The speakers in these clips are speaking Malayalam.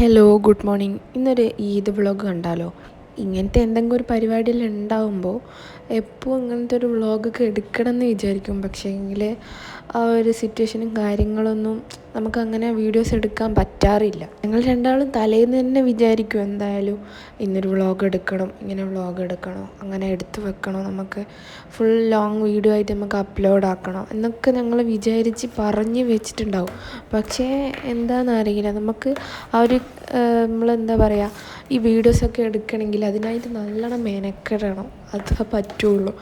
Hello, good morning. ഇന്നൊരു ഈദ് വ്ളോഗ് കണ്ടാലോ? ഇങ്ങനത്തെ എന്തെങ്കിലും ഒരു പരിപാടിയിൽ ഉണ്ടാവുമ്പോൾ എപ്പോൾ ഇങ്ങനത്തെ ഒരു വ്ളോഗൊക്കെ എടുക്കണം എന്ന് വിചാരിക്കും. പക്ഷേ എങ്കിൽ ആ ഒരു സിറ്റുവേഷനും കാര്യങ്ങളൊന്നും നമുക്കങ്ങനെ വീഡിയോസ് എടുക്കാൻ പറ്റാറില്ല. ഞങ്ങൾ രണ്ടാളും തലേന്ന് തന്നെ വിചാരിക്കും എന്തായാലും ഇന്നൊരു വ്ളോഗ് എടുക്കണം, ഇങ്ങനെ വ്ളോഗ് എടുക്കണോ, അങ്ങനെ എടുത്ത് വെക്കണോ, നമുക്ക് ഫുൾ ലോങ് വീഡിയോ ആയിട്ട് നമുക്ക് അപ്ലോഡ് ആക്കണം എന്നൊക്കെ ഞങ്ങൾ വിചാരിച്ച് പറഞ്ഞ് വെച്ചിട്ടുണ്ടാവും. പക്ഷേ എന്താണെന്നറിയില്ല, നമുക്ക് ആ ഒരു നമ്മളെന്താ പറയുക, ഈ വീഡിയോസൊക്കെ എടുക്കണമെങ്കിൽ അതിനായിട്ട് നല്ലോണം മെനക്കെടണം, അതൊക്കെ പറ്റുള്ളൂ.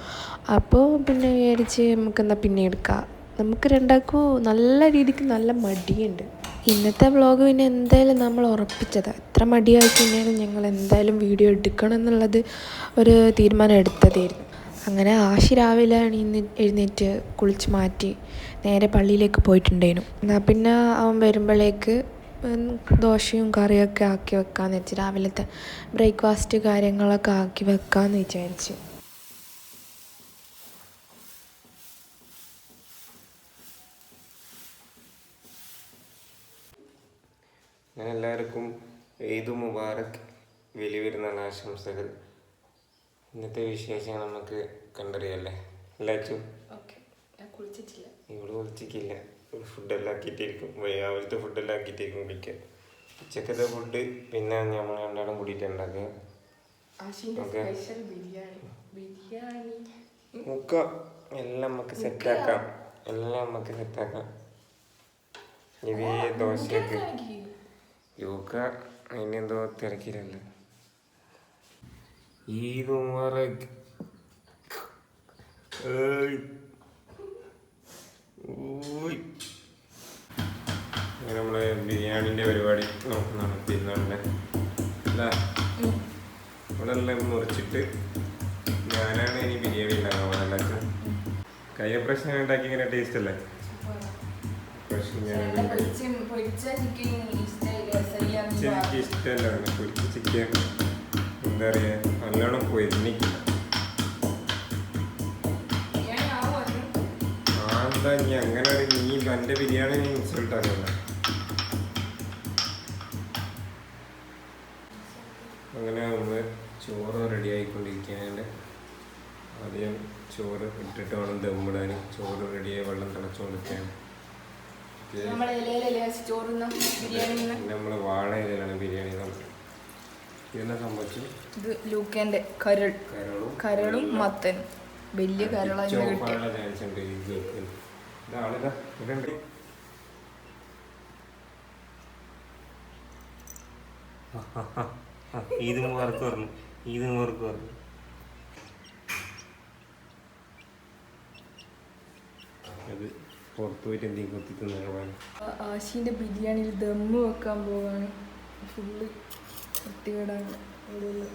അപ്പോൾ പിന്നെ വിചാരിച്ച് നമുക്കെന്താ പിന്നെ എടുക്കാം. നമുക്ക് രണ്ടാൾക്കും നല്ല രീതിക്ക് നല്ല മടിയുണ്ട്. ഇന്നത്തെ വ്ളോഗ് പിന്നെ എന്തായാലും നമ്മൾ ഉറപ്പിച്ചതാണ്. എത്ര മടിയായി കഴിഞ്ഞാലും ഞങ്ങൾ എന്തായാലും വീഡിയോ എടുക്കണം എന്നുള്ളത് ഒരു തീരുമാനം എടുത്തതായിരുന്നു. അങ്ങനെ ആശി രാവിലെ എഴുന്നേറ്റ് കുളിച്ച് മാറ്റി നേരെ പള്ളിയിലേക്ക് പോയിട്ടുണ്ടായിരുന്നു. എന്നാൽ പിന്നെ അവൻ വരുമ്പോഴേക്ക് ദോശയും കറിയൊക്കെ ആക്കി വെക്കാമെന്ന് വെച്ച്, രാവിലത്തെ ബ്രേക്ക്ഫാസ്റ്റ് കാര്യങ്ങളൊക്കെ ആക്കി വെക്കാമെന്ന് വിചാരിച്ച്. എല്ലാവർക്കും ഈദ് മുബാറക്, വലിയ പെരുന്നാൾ ആശംസകൾ. ഇന്നത്തെ വിശേഷങ്ങൾ നമുക്ക് കണ്ടറിയല്ലേ? എല്ലാച്ചും ഇവിടെ കുളിച്ചിട്ടില്ല. ഫുഡെല്ലാം ആക്കിയിട്ടിരിക്കും, രാവിലത്തെ ഫുഡെല്ലാം ആക്കിയിട്ടിരിക്കും കുടിക്കാൻ. ഉച്ചക്കത്തെ ഫുഡ് പിന്നെ നമ്മൾ രണ്ടാളും കൂടിയിട്ട് ഉണ്ടാക്കുക. എല്ലാം നമുക്ക് സെറ്റാക്കാം, ഇതേ ദോശയൊക്കെ യോഗ അതിനെന്തോ തിരക്കില്ലല്ലോ. ഈദ് മുബാറക്. അങ്ങനെ നമ്മള് ബിരിയാണിൻ്റെ പരിപാടി നോക്കുന്നതാണ് പെരുന്നാളിൻ്റെ. അല്ല, നമ്മളെല്ലാം മുറിച്ചിട്ട് ഞാനാണ് ഇനി ബിരിയാണി ഉണ്ടാക്കാൻ ഉണ്ടാക്കുക. കഴിഞ്ഞ പ്രാവശ്യം ഞാൻ ഉണ്ടാക്കി ഇങ്ങനെ ടേസ്റ്റ് അല്ലേ? എനിക്ക് ഇഷ്ടമല്ല പൊരിച്ച ചിക്കൻ. എന്താ പറയുക, നല്ലോണം പൊരിഞ്ഞിട്ടില്ല. എന്താ നീ അങ്ങനെ നീ എൻ്റെ ബിരിയാണി നീ ഇൻസൾട്ട് ആക്കല്ല. അങ്ങനെ നമ്മൾ ചോറ് റെഡി ആയിക്കൊണ്ടിരിക്കുകയാണ്. ആദ്യം ചോറ് ഇട്ടിട്ട് വേണം ദമ്മിടാൻ. ചോറ് റെഡിയായി വെള്ളം തിളച്ചുകൊണ്ടിരിക്കുകയാണ്. നമ്മള് വാഴ ഇലയിലാണ് ബിരിയാണി. ഇതെന്നാ സംഭവിച്ചു? ഇത് ലൂക്കേൻ്റെ കരളും മത്തനും. വലിയ കരളാണ് ചാൻസ് ഉണ്ട്. ഇതാളിതാ ഇവിടെ ഉണ്ട്. ഈദ് മുബാറക് പറഞ്ഞു. അത് പുറത്ത് പോയിട്ട് എന്തെങ്കിലും കൊത്തി തിന്നാൻ. ആശീൻ്റെ ബിരിയാണിയിൽ ദമ്മ് വെക്കാൻ പോവാണ്. ഫുള്ള് കുട്ടികളാണ് ഇവിടെ.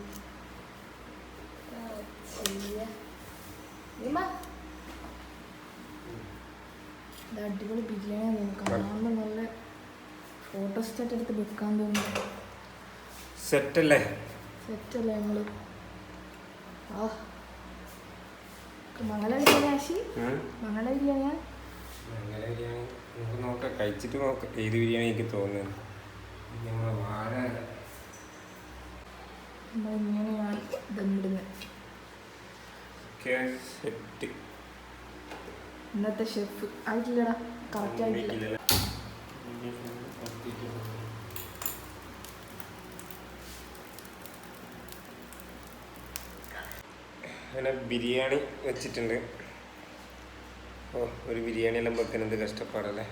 അടിപൊളി ബിരിയാണി കാണുമ്പോൾ നല്ല ഫോട്ടോസ്റ്റാറ്റ് എടുത്ത് വെക്കാൻ തോന്നുന്നു. സെറ്റല്ലേ ഞങ്ങള് മംഗള ബിരിയാണി. ആശി മംഗള ബിരിയാണിയാ? നമുക്ക് നോക്കാം, കഴിച്ചിട്ട് നോക്കാം ഏത് ബിരിയാണി എനിക്ക് തോന്നുന്നത്. ഇങ്ങനെയാണ് ദമ്മിടുന്നത്. ഇന്നത്തെ ഷെഫ് ആയിട്ടില്ലടാ, കറക്റ്റ് ആയിട്ടില്ല. അങ്ങനെ ബിരിയാണി വെച്ചിട്ടുണ്ട്. ഒരു ബിരിയാണി എല്ലാം വെക്കാൻ എന്ത് കഷ്ടപ്പാടല്ലേ?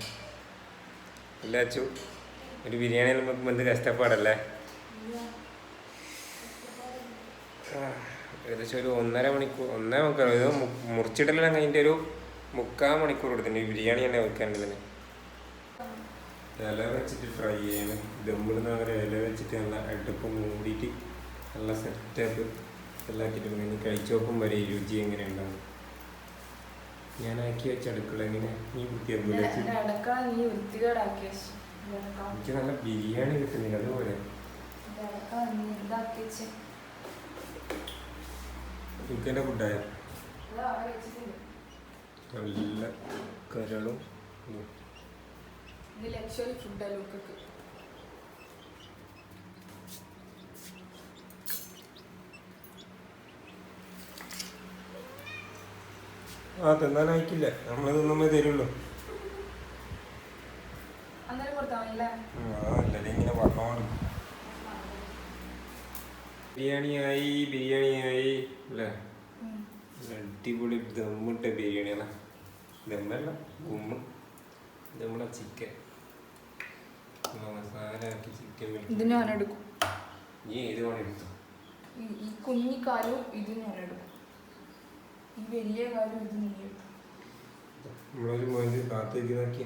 അച്ചു, ഒരു ബിരിയാണി എല്ലാം വെക്കുമ്പോൾ എന്ത് കഷ്ടപ്പാടല്ലേ? ഏകദേശം ഒരു 1.5 മണിക്കൂർ, 1.25 ഇത് മുറിച്ചിടലെല്ലാം കഴിഞ്ഞിട്ട് ഒരു 3/4 മണിക്കൂർ കൊടുത്തിട്ടുണ്ട് ഈ ബിരിയാണി തന്നെ വെക്കാനുള്ളതിന്. ഇല വെച്ചിട്ട് ഫ്രൈ ചെയ്യണം. ദമ്മിടുന്ന അങ്ങനെ ഇല വെച്ചിട്ട് നല്ല അടുപ്പ് മൂടിയിട്ട് നല്ല സെറ്റപ്പ് എല്ലാം ആക്കിയിട്ട് ഇനി കഴിച്ചു നോക്കും വരെ രുചി എങ്ങനെ ഉണ്ടാവും. ഞാനാക്കി വെച്ച അടുക്കള എങ്ങനെ നീ വൃത്തിയാക്കൂല? എനിക്ക് നല്ല ബിരിയാണി കിട്ടുന്നില്ല, അതുപോലെ എനിക്കെൻ്റെ ഫുഡായ നല്ല കരളും ലക്ഷറി ഫുഡാണ്. ആ തിന്നാനായിക്കില്ല, നമ്മൾ തിന്നുമ്പോ തരുള്ളൂ. ഇങ്ങനെ പറഞ്ഞോണ്ട് ബിരിയാണിയായി അല്ലേ? അടിപൊളി ദമ്മിട്ട ബിരിയാണിയാണ്. ദമ്മല്ല ഗുമ്മ്, ദമ്മ ചിക്കൻ മസാല ആക്കി ചിക്കൻ. ഇത് ഞാൻ എടുക്കും. നീ ഏത് വേണം എടുത്തു. ഈ കുഞ്ഞിക്കാലും ഇത് ഞാൻ എടുക്കും, ഈ വലിയ കാലും ഇത് നീ എടുക്കും. നമ്മളൊരു മോന് കാത്തേക്ക് നോക്കിയ.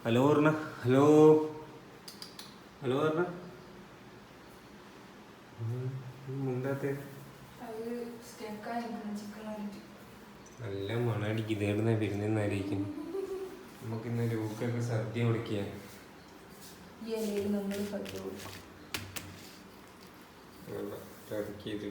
ഹലോ പറഞ്ഞ, ഹലോ ഹലോ പറഞ്ഞ മുണ്ടാത്തെ. നല്ല മണടിക്ക് ഇതേടുന്ന പെരുന്നെന്ന് ആലോചിക്കുന്നു. നമുക്കിന്ന് രൂപക്കൊക്കെ സദ്യ കൊടുക്കുക. നമ്മൾ സദ്യ കൊടുക്കും. ചതിക്കിയത്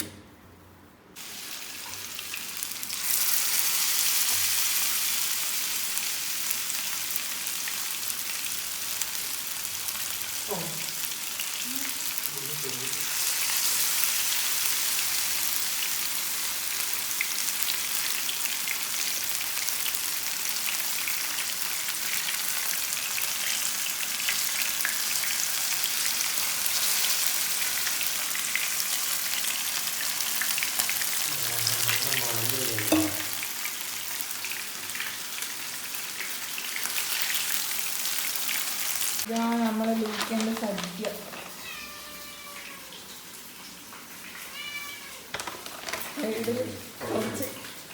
ഇതാണ് നമ്മളെ ലൂക്കേണ്ട സദ്യ.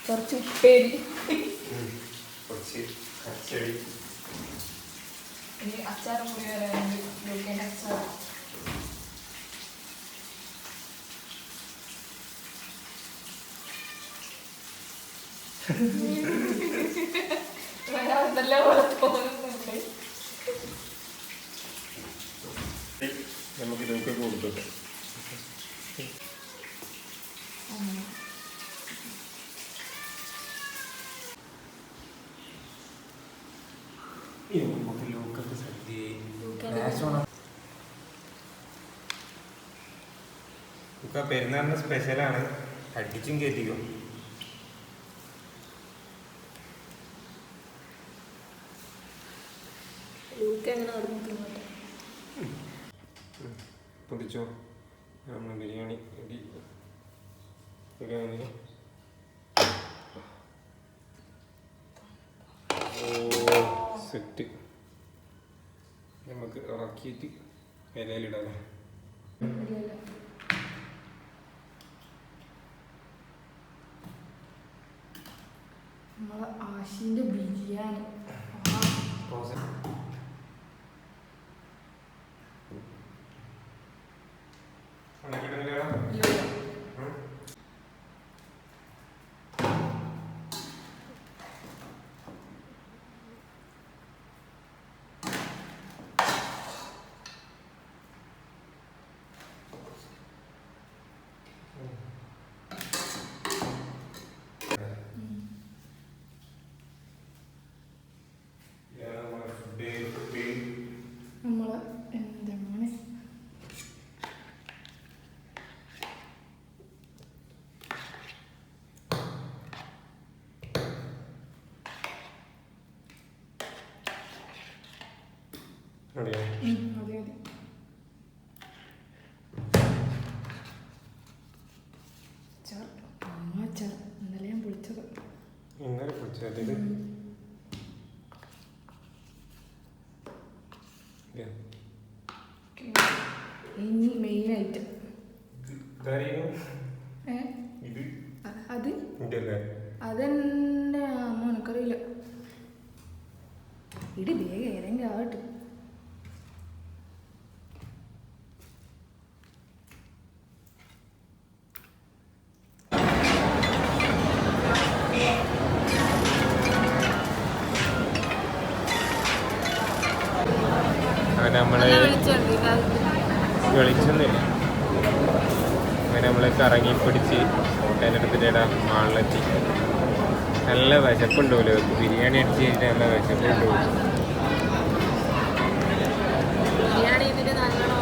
കുറച്ച് ഉപ്പേരി, ഇനി അച്ചാറും കൂടി വരാനുണ്ട്. ലൂക്കേൻ്റെ അച്ചാർ. വരാതെല്ലാം തോന്നുന്നുണ്ട്. നമുക്ക് ഇതൊക്കെ കൊടുക്കട്ടെ. നമുക്ക് ലൂക്കൊക്കെ സദ്യ പെരുന്നാളിന് സ്പെഷ്യലാണ്. അടിച്ചും കയറ്റിക്കും. പൊതിച്ചോ, നമ്മൾ ബിരിയാണി സെറ്റ്. നമുക്ക് ഇറക്കിയിട്ട് ഇലയിലിടാം. നമ്മളെ ആശിന്റെ ബിരിയാണി. നമ്മളെ എന്താണ് അതെ അതെ. ഇന്നലെ ഞാൻ പൊളിച്ചത്. ഇന്നലെ പൊളിച്ചത് ഇനി മെയിൻ ഐറ്റം അതെന്നെ അമ്മ എനിക്കറിയില്ല. ഇടി വേഗം ഏതെങ്കിലും ആവട്ടെ. നമ്മള് വെളിച്ചൊന്നുമില്ല. അങ്ങനെ നമ്മള് കറങ്ങി പിടിച്ച് ഹോട്ടലെടുത്തിട്ട് മാളിലെത്തി. നല്ല വിശപ്പുണ്ടല്ലോ. ബിരിയാണി അടിച്ച് കഴിഞ്ഞിട്ട് നല്ല വിശപ്പുണ്ടോ. ബിരിയാണി ഇതിന് നല്ലോണം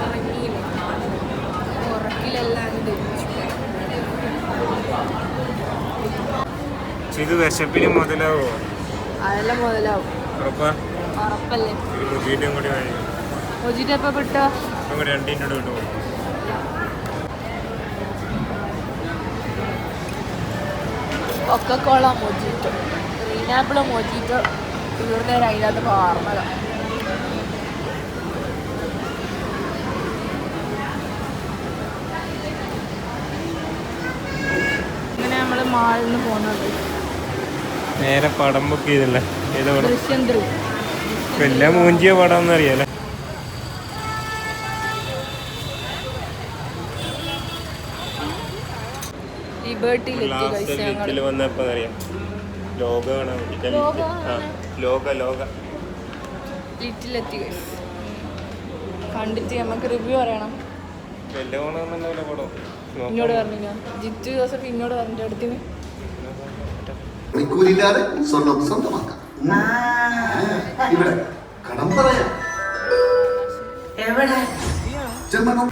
ഉറക്കിലല്ലാണ്ട് ഇത് വിശപ്പിന് മുതലാവോ? അതെല്ലാം മുതലാവും. ഉറപ്പാ? ഉറപ്പല്ലേ? ഒരു മുജീറ്റും കൂടി വഴി മുജീറ്റ് എപ്പോൾ കിട്ടുക? നമുക്ക് 2 മിനിറ്റ് കിട്ടുമോ? Coca Cola mojito, green apple mojito തീർന്നേരം അതിനകത്ത് പാർന്നതാണ്. ഇങ്ങനെ നമ്മൾ മാളിൽ നിന്ന് പോകുന്നത് നേരെ പടം ബുക്ക് ചെയ്തില്ല. ഏതാ പടം? ദൃശ്യം 3. ഇപ്പം എല്ലാം മൂഞ്ചിയ പടം എന്നറിയാലോ. ലിബർട്ടിയിൽ വന്നപ്പോൾ അറിയാം ലോക കാണാൻ വേണ്ടിയിട്ട്. ലിറ്റിലെത്തി കണ്ടിട്ട് നമുക്ക് റിവ്യൂ പറയണം. എല്ലാം കാണാമെന്നുണ്ടാവില്ല പടം. എന്നോട് പറഞ്ഞു ജിത്തു ജോസഫ് എന്നോട് പറഞ്ഞ അടുത്തിന് മണിക്കൂറില്ലാതെ സ്വർണം സ്വന്തമാക്കാം. ഇവിടെ കടം പറയാം. എവിടെ ചെമ്മണം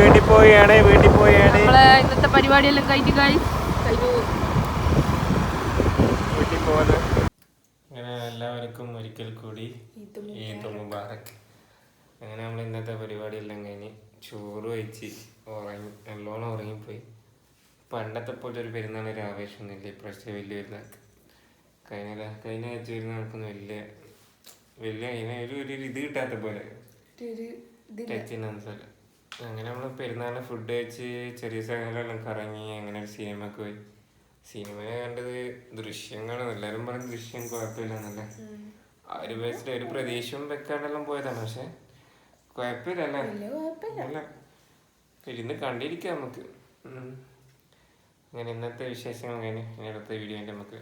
വീട്ടിൽ പോയാണ് നമ്മളെ ഇന്നത്തെ പരിപാടിയെല്ലാം കഴിഞ്ഞു വീട്ടിൽ പോകുന്നത്. അങ്ങനെ എല്ലാവർക്കും ഒരിക്കൽ കൂടി ഈദ് മുബാറക്. അങ്ങനെ നമ്മൾ ഇന്നത്തെ പരിപാടിയെല്ലാം കഴിഞ്ഞ് ചോറ് കഴിച്ച് നല്ലോണം ഉറങ്ങിപ്പോയി. പണ്ടത്തെ പോലെ ഒരു പെരുന്നാളൊരു ആവേശമൊന്നുമില്ല ഇപ്രാവശ്യത്തെ വലിയ പെരുന്നാൾക്ക്. കഴിഞ്ഞ ആഴ്ച പെരുന്നാൾക്കൊന്നും വലിയ ഒരു ഇത് കിട്ടാത്ത പോലെ ടച്ചിനല്ല. അങ്ങനെ നമ്മൾ പെരുന്നാളിന് ഫുഡ് കഴിച്ച് ചെറിയ സ്ഥലങ്ങളെല്ലാം കറങ്ങി അങ്ങനെ ഒരു സിനിമക്ക് പോയി. സിനിമ കണ്ടത് ദൃശ്യങ്ങളാണ്. എല്ലാവരും പറഞ്ഞ ദൃശ്യം കുഴപ്പമില്ലെന്നല്ലേ. ആ ഒരു ബേസിൽ ഒരു പ്രതീക്ഷയും വെക്കാണ്ടെല്ലാം പോയതാണ്. പക്ഷെ കുഴപ്പമില്ലല്ലേ, അല്ല ഇരുന്ന് കണ്ടിരിക്കാം നമുക്ക്. അങ്ങനെ ഇന്നത്തെ വിശേഷങ്ങൾ കഴിഞ്ഞ് ഇനി അടുത്ത വീഡിയോ നമുക്ക്